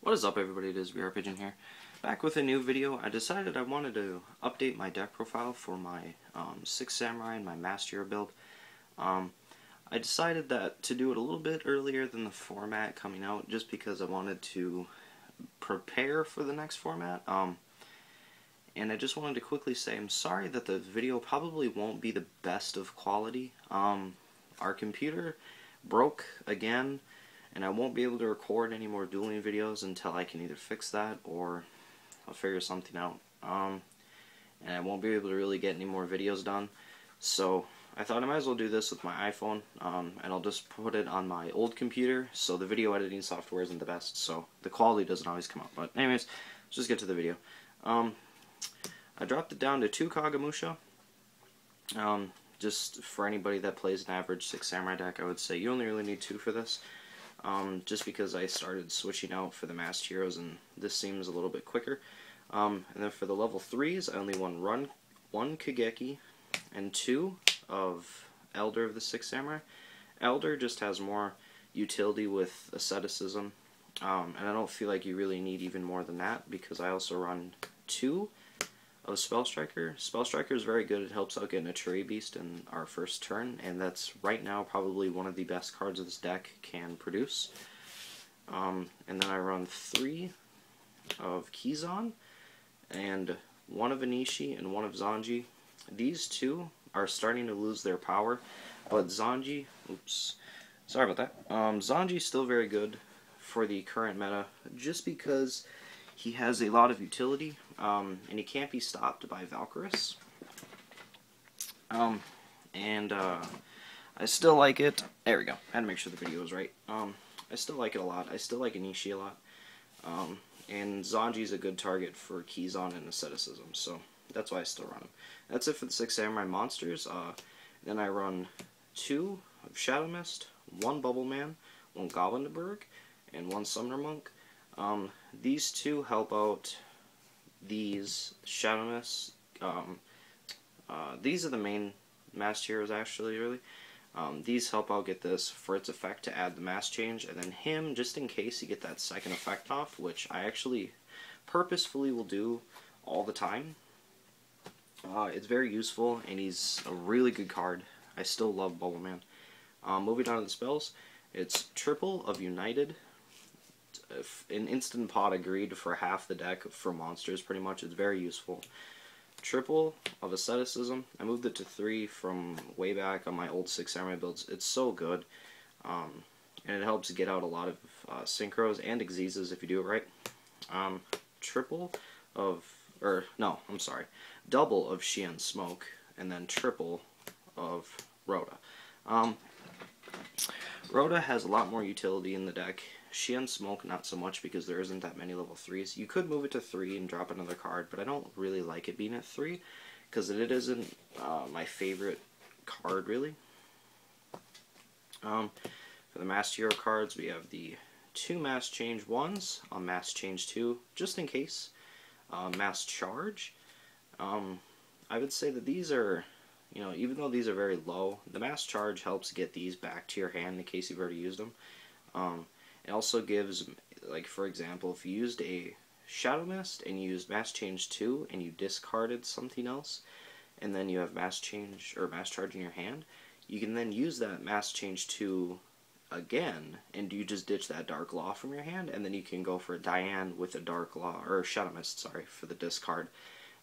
What is up, everybody? It is VR Pigeon here, back with a new video. I decided I wanted to update my deck profile for my 6 Samurai and my Master build. I decided that to do it a little bit earlier than the format coming out, just because I wanted to prepare for the next format. And I just wanted to quickly say I'm sorry that the video probably won't be the best of quality. Our computer broke again, and I won't be able to record any more dueling videos until I can either fix that or I'll figure something out. And I won't be able to really get any more videos done. So I thought I might as well do this with my iPhone, and I'll just put it on my old computer, so the video editing software isn't the best, so the quality doesn't always come up. But anyways, let's just get to the video. I dropped it down to 2 Kagemusha. Just for anybody that plays an average 6 Samurai deck, I would say you only really need 2 for this. Just because I started switching out for the Masked Heroes, and this seems a little bit quicker. And then for the level 3s, I only run 1 Kageki and 2 of Elder of the 6 Samurai. Elder just has more utility with asceticism, and I don't feel like you really need even more than that, because I also run 2 of Spell Striker. Spell Striker is very good. It helps out get Natruia Beast in our first turn, and that's right now probably one of the best cards this deck can produce. And then I run 3 of Kizan, and 1 of Enishi, and 1 of Zanji. These 2 are starting to lose their power, but Zanji, sorry about that. Zanji's still very good for the current meta, just because he has a lot of utility, and he can't be stopped by Valkyris. I still like it. There we go. I had to make sure the video was right. I still like it a lot. I still like Enishi a lot. And Zanji's a good target for Kizan and asceticism, so that's why I still run him. That's it for the 6 Samurai monsters. Then I run 2 of Shadow Mist, 1 Bubbleman, 1 Goblindberg, and 1 Summoner Monk. These 2 help out these Shadow Mist. These are the main Masked Heroes, actually, really. These help out get this for its effect to add the mass change, and then him, just in case you get that second effect off, which I actually purposefully will do all the time. It's very useful, and he's a really good card. I still love Bubbleman. Moving on to the spells, it's triple of United. An instant pot agreed for half the deck for monsters, pretty much. It's very useful. Triple of asceticism. I moved it to 3 from way back on my old 6 Samurai builds. It's so good, and it helps get out a lot of synchros and exeses if you do it right. Triple of, or no, I'm sorry, double of Xian Smoke, and then triple of Rhoda. Rhoda has a lot more utility in the deck. Xian Smoke, not so much, because there isn't that many level 3s. You could move it to 3 and drop another card, but I don't really like it being at 3, because it isn't my favorite card, really. For the Masked Hero cards, we have the 2 Mass Change 1s on Mass Change 2, just in case. Mass Charge. I would say that these are, you know, even though these are very low, the Mass Charge helps get these back to your hand in case you've already used them. It also gives, like, for example, if you used a Shadow Mist and you used Mass Change 2 and you discarded something else, and then you have Mass Change or Mass Charge in your hand, you can then use that Mass Change 2 again, and you just ditch that Darklaw from your hand, and then you can go for a Dian with a Darklaw, or Shadow Mist, sorry, for the discard.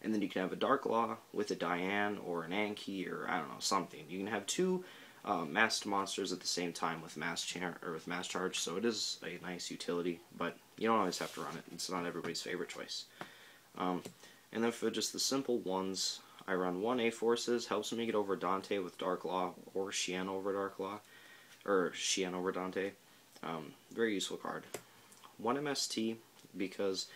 And then you can have a Darklaw with a Dian or an Anki, or I don't know, something. You can have 2 masked monsters at the same time with mass charge, so it is a nice utility, but you don't always have to run it. It's not everybody's favorite choice. And then for just the simple ones, I run 1 A-Forces, helps me get over Dante with Darklaw, or Xian over Darklaw, or Xian over Dante. Very useful card. 1 MST, because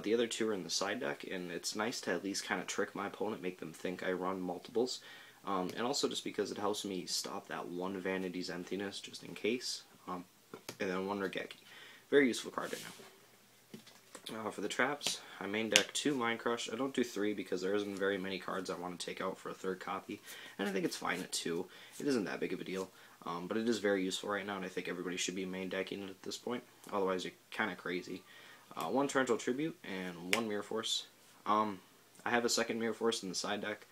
the other 2 are in the side deck, and it's nice to at least kind of trick my opponent, make them think I run multiples. And also just because it helps me stop that 1 Vanity's emptiness, just in case. And then 1 Raigeki. Very useful card right now. For the traps, I main deck 2 Mind Crush. I don't do 3 because there isn't very many cards I want to take out for a 3rd copy. And I think it's fine at 2. It isn't that big of a deal. But it is very useful right now, and I think everybody should be main decking it at this point. Otherwise, you're kind of crazy. 1 Torrential Tribute, and 1 Mirror Force. I have a second Mirror Force in the side deck.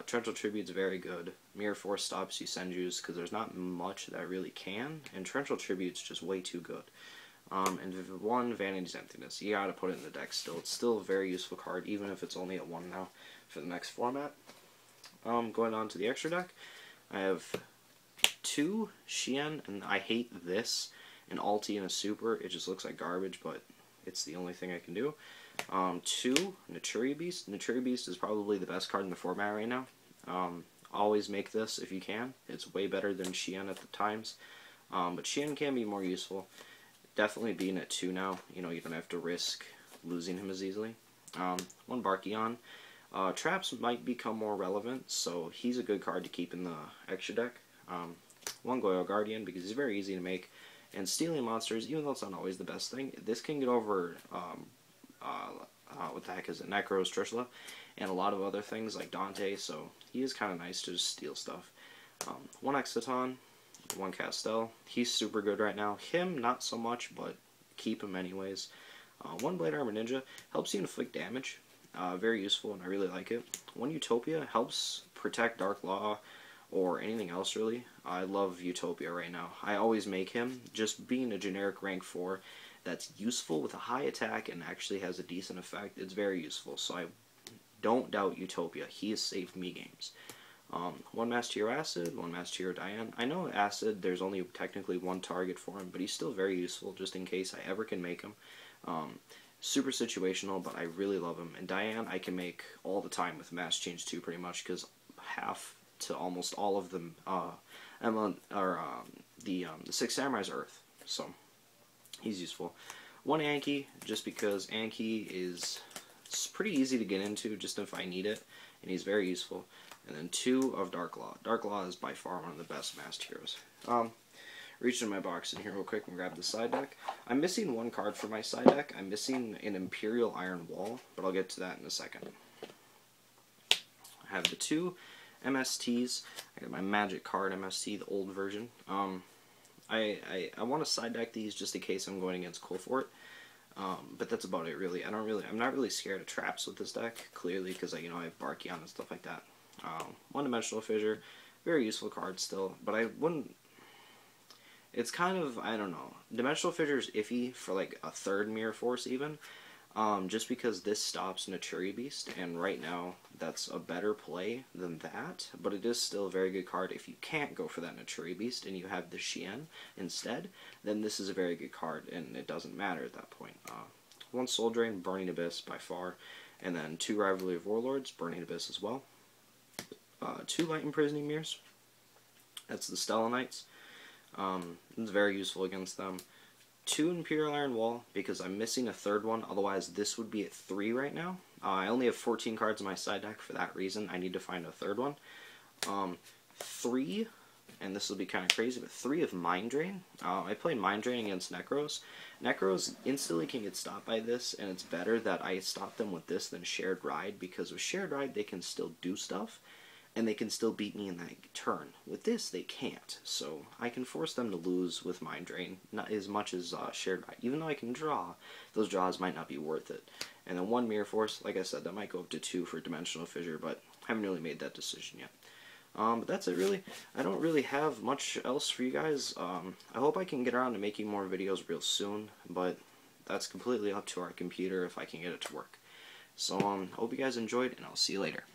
Torrential Tribute's very good. Mirror Force stops you Senjus because there's not much that really can, and Torrential Tribute's just way too good. And 1 Vanity's Emptiness. You gotta put it in the deck still. It's still a very useful card, even if it's only at 1 now for the next format. Going on to the extra deck, I have 2 Shien, and I hate this, an ulti and a super. It just looks like garbage, but it's the only thing I can do. 2 Naturia Beast. Naturia Beast is probably the best card in the format right now. Always make this if you can. It's way better than Shien at the times. But Shien can be more useful. Definitely being at 2 now. You know, you don't have to risk losing him as easily. 1 Barkion. Traps might become more relevant, so he's a good card to keep in the extra deck. 1 Goyo Guardian, because he's very easy to make. And stealing monsters, even though it's not always the best thing, this can get over, what the heck is it, Necros, Trishula, and a lot of other things like Dante, so he is kind of nice to just steal stuff. 1 exciton, 1 castel. He's super good right now. Him, not so much, but keep him anyways. 1 Blade Armor Ninja helps you inflict damage. Very useful, and I really like it. 1 Utopia helps protect Darklaw or anything else, really. I love Utopia right now. I always make him. Just being a generic rank 4 that's useful with a high attack and actually has a decent effect, it's very useful. So I don't doubt Utopia. He has saved me games. 1 Master Hero Acid, 1 Master Hero Dian. I know Acid, there's only technically 1 target for him, but he's still very useful just in case I ever can make him. Super situational, but I really love him. And Dian I can make all the time with Mass Change 2 pretty much, because half to almost all of them, the 6 Samurais Earth, so he's useful. 1 Anki, just because Anki is pretty easy to get into just if I need it, and he's very useful. And then 2 of Darklaw. Darklaw is by far one of the best masked heroes. Reach in my box in here real quick and grab the side deck. I'm missing 1 card for my side deck. I'm missing an Imperial Iron Wall, but I'll get to that in a second. I have the 2 MSTs. I got my Magic card MST, the old version. I want to side deck these just in case I'm going against Coolfort. But that's about it, really. I'm not really scared of traps with this deck, clearly, because I have Barkion and stuff like that. 1 Dimensional Fissure, very useful card still, but I wouldn't. It's kind of, I don't know. Dimensional Fissure is iffy for like a 3rd Mirror Force even. Just because this stops Naturia Beast, and right now that's a better play than that, but it is still a very good card. If you can't go for that Naturia Beast and you have the Shien instead, then this is a very good card, and it doesn't matter at that point. 1 Soul Drain, Burning Abyss by far, and then 2 Rivalry of Warlords, Burning Abyss as well. 2 Light Imprisoning Mirrors, that's the Stella Knights. It's very useful against them. 2 Imperial Iron Wall, because I'm missing a 3rd one, otherwise this would be at 3 right now. I only have 14 cards in my side deck for that reason. I need to find a 3rd one. 3, and this will be kind of crazy, but 3 of Mind Drain. I played Mind Drain against Necros. Necros instantly can get stopped by this, and it's better that I stop them with this than Shared Ride, because with Shared Ride they can still do stuff, and they can still beat me in that turn. With this, they can't, so I can force them to lose with Mind Drain, not as much as Shared Ride. Even though I can draw, those draws might not be worth it. And then 1 Mirror Force, like I said, that might go up to 2 for Dimensional Fissure, but I haven't really made that decision yet. But that's it, really. I don't really have much else for you guys. I hope I can get around to making more videos real soon, but that's completely up to our computer if I can get it to work. So, hope you guys enjoyed, and I'll see you later.